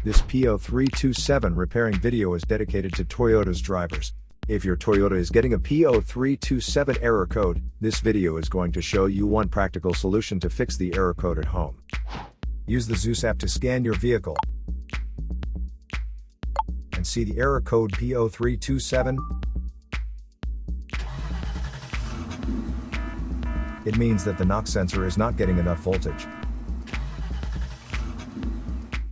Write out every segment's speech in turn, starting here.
This P0327 repairing video is dedicated to Toyota's drivers. If your Toyota is getting a P0327 error code, this video is going to show you one practical solution to fix the error code at home. Use the Zeus app to scan your vehicle and see the error code P0327. It means that the knock sensor is not getting enough voltage.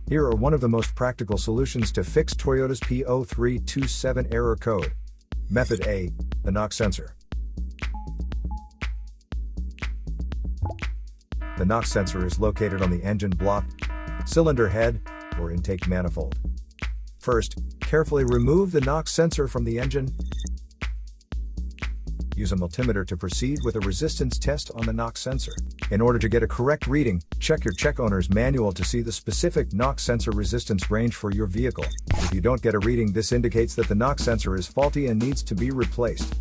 Here are one of the most practical solutions to fix Toyota's P0327 error code. Method A, the knock sensor. The knock sensor is located on the engine block, cylinder head, or intake manifold. First, carefully remove the knock sensor from the engine. Use a multimeter to proceed with a resistance test on the knock sensor. In order to get a correct reading, check your check owner's manual to see the specific knock sensor resistance range for your vehicle. If you don't get a reading, this indicates that the knock sensor is faulty and needs to be replaced.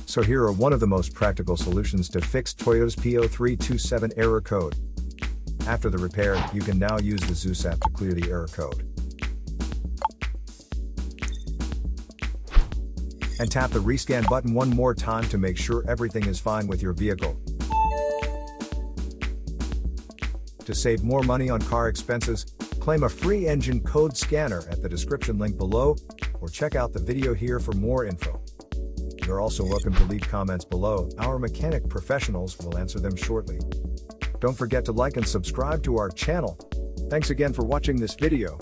So here are one of the most practical solutions to fix Toyota's P0327 error code. After the repair, you can now use the Zeus app to clear the error code. And tap the rescan button one more time to make sure everything is fine with your vehicle. To save more money on car expenses, claim a free engine code scanner at the description link below, or check out the video here for more info. You're also welcome to leave comments below. Our mechanic professionals will answer them shortly. Don't forget to like and subscribe to our channel. Thanks again for watching this video.